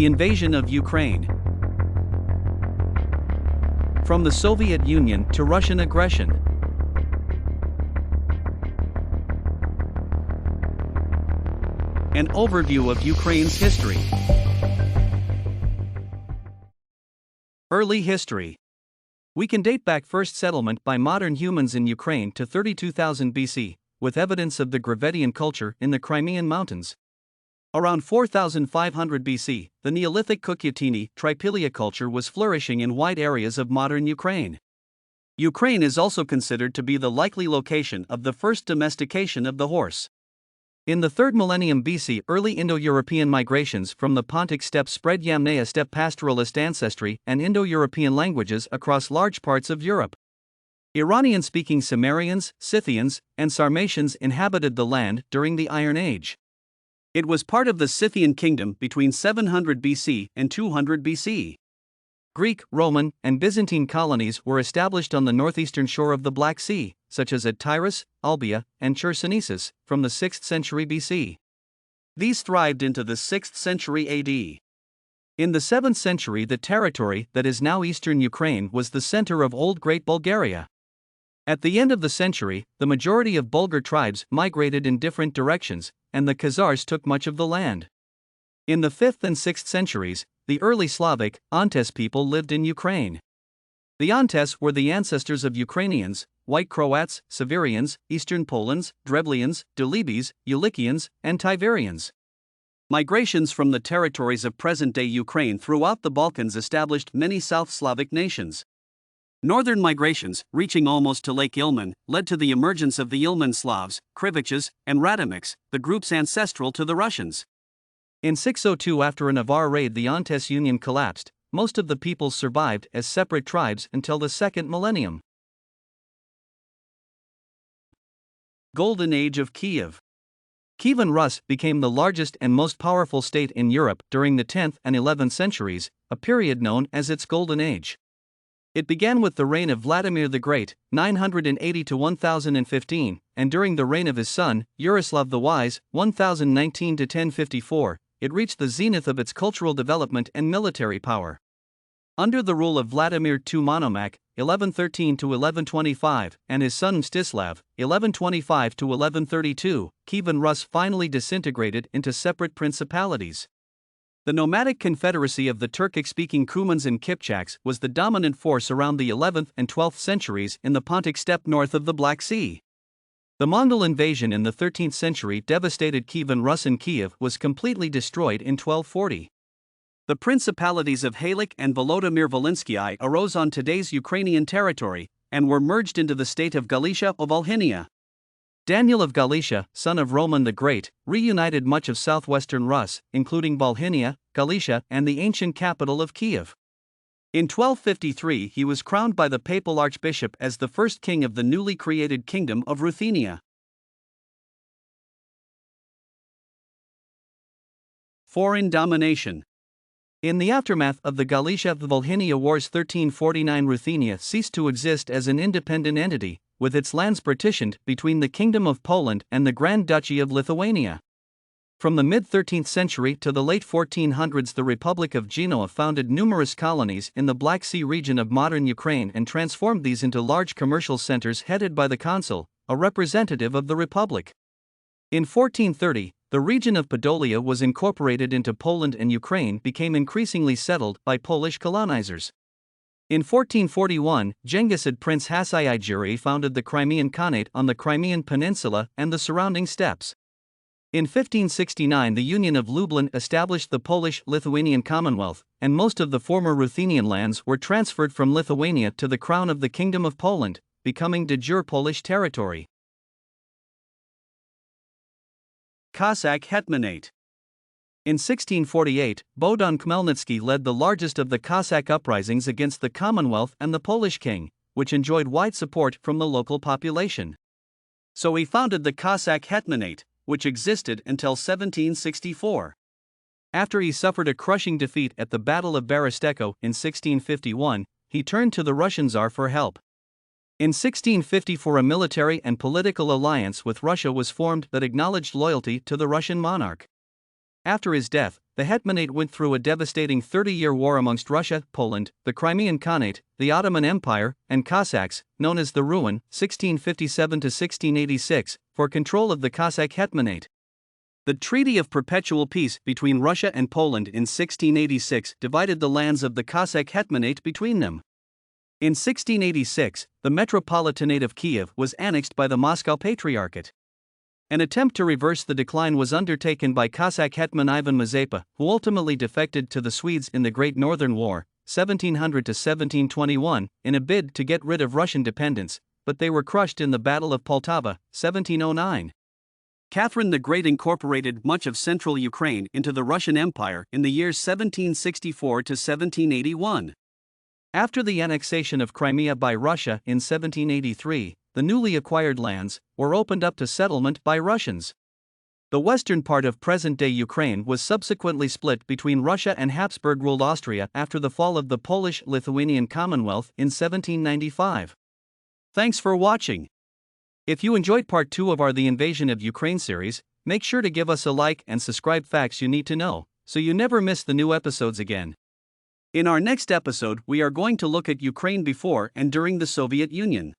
The invasion of Ukraine. From the Soviet Union to Russian aggression. An overview of Ukraine's history. Early history. We can date back first settlement by modern humans in Ukraine to 32,000 BC, with evidence of the Gravettian culture in the Crimean Mountains. Around 4,500 BC, the Neolithic Kukyatini Tripilia culture was flourishing in wide areas of modern Ukraine. Ukraine is also considered to be the likely location of the first domestication of the horse. In the 3rd millennium BC, early Indo-European migrations from the Pontic steppe spread Yamnaya steppe pastoralist ancestry and Indo-European languages across large parts of Europe. Iranian-speaking Cimmerians, Scythians, and Sarmatians inhabited the land during the Iron Age. It was part of the Scythian kingdom between 700 BC and 200 BC. Greek, Roman, and Byzantine colonies were established on the northeastern shore of the Black Sea, such as at Tyrus, Olbia, and Chersonesus, from the 6th century BC. These thrived into the 6th century AD. In the 7th century, the territory that is now eastern Ukraine was the center of Old Great Bulgaria. At the end of the century, the majority of Bulgar tribes migrated in different directions, and the Khazars took much of the land. In the 5th and 6th centuries, the early Slavic, Ontes people lived in Ukraine. The Ontes were the ancestors of Ukrainians, White Croats, Severians, Eastern Polans, Drevlians, Delebes, Ulikians, and Tiverians. Migrations from the territories of present-day Ukraine throughout the Balkans established many South Slavic nations. Northern migrations, reaching almost to Lake Ilmen, led to the emergence of the Ilmen Slavs, Krivichs, and Radimichs, the groups ancestral to the Russians. In 602, after a Navarre raid, the Ontes Union collapsed. Most of the peoples survived as separate tribes until the 2nd millennium. Golden Age of Kiev. Kievan Rus became the largest and most powerful state in Europe during the 10th and 11th centuries, a period known as its Golden Age. It began with the reign of Vladimir the Great, 980 to 1015, and during the reign of his son, Yaroslav the Wise, 1019 to 1054, it reached the zenith of its cultural development and military power. Under the rule of Vladimir II Monomach, 1113 to 1125, and his son Mstislav, 1125 to 1132, Kievan Rus finally disintegrated into separate principalities. The nomadic confederacy of the Turkic-speaking Cumans and Kipchaks was the dominant force around the 11th and 12th centuries in the Pontic steppe north of the Black Sea. The Mongol invasion in the 13th century devastated Kievan Rus, and Kiev was completely destroyed in 1240. The principalities of Halik and Volodymyr-Volynskyi arose on today's Ukrainian territory, and were merged into the state of Galicia or Volhynia. Daniel of Galicia, son of Roman the Great, reunited much of southwestern Rus, including Volhynia, Galicia, and the ancient capital of Kiev. In 1253 he was crowned by the papal archbishop as the first king of the newly created kingdom of Ruthenia. Foreign domination. In the aftermath of the Galicia-Volhynia Wars 1349, Ruthenia ceased to exist as an independent entity, with its lands partitioned between the Kingdom of Poland and the Grand Duchy of Lithuania. From the mid-13th century to the late 1400s, the Republic of Genoa founded numerous colonies in the Black Sea region of modern Ukraine and transformed these into large commercial centers headed by the consul, a representative of the Republic. In 1430, the region of Podolia was incorporated into Poland, and Ukraine became increasingly settled by Polish colonizers. In 1441, Genghis Prince Hasai-i-Jiri founded the Crimean Khanate on the Crimean Peninsula and the surrounding steppes. In 1569, the Union of Lublin established the Polish-Lithuanian Commonwealth, and most of the former Ruthenian lands were transferred from Lithuania to the Crown of the Kingdom of Poland, becoming de jure Polish territory. Cossack Hetmanate. In 1648, Bogdan Khmelnytsky led the largest of the Cossack uprisings against the Commonwealth and the Polish king, which enjoyed wide support from the local population. So he founded the Cossack Hetmanate, which existed until 1764. After he suffered a crushing defeat at the Battle of Berestechko in 1651, he turned to the Russian Tsar for help. In 1654, a military and political alliance with Russia was formed that acknowledged loyalty to the Russian monarch. After his death, the Hetmanate went through a devastating 30-year war amongst Russia, Poland, the Crimean Khanate, the Ottoman Empire, and Cossacks, known as the Ruin, 1657–1686, for control of the Cossack Hetmanate. The Treaty of Perpetual Peace between Russia and Poland in 1686 divided the lands of the Cossack Hetmanate between them. In 1686, the Metropolitanate of Kiev was annexed by the Moscow Patriarchate. An attempt to reverse the decline was undertaken by Cossack hetman Ivan Mazepa, who ultimately defected to the Swedes in the Great Northern War, 1700–1721, in a bid to get rid of Russian dependence, but they were crushed in the Battle of Poltava, 1709. Catherine the Great incorporated much of central Ukraine into the Russian Empire in the years 1764–1781. After the annexation of Crimea by Russia in 1783, the newly acquired lands were opened up to settlement by Russians. The western part of present-day Ukraine was subsequently split between Russia and Habsburg-ruled Austria after the fall of the Polish-Lithuanian Commonwealth in 1795. Thanks for watching. If you enjoyed part 2 of our The Invasion of Ukraine series, make sure to give us a like and subscribe. Facts you need to know, so you never miss the new episodes again. In our next episode, we are going to look at Ukraine before and during the Soviet Union.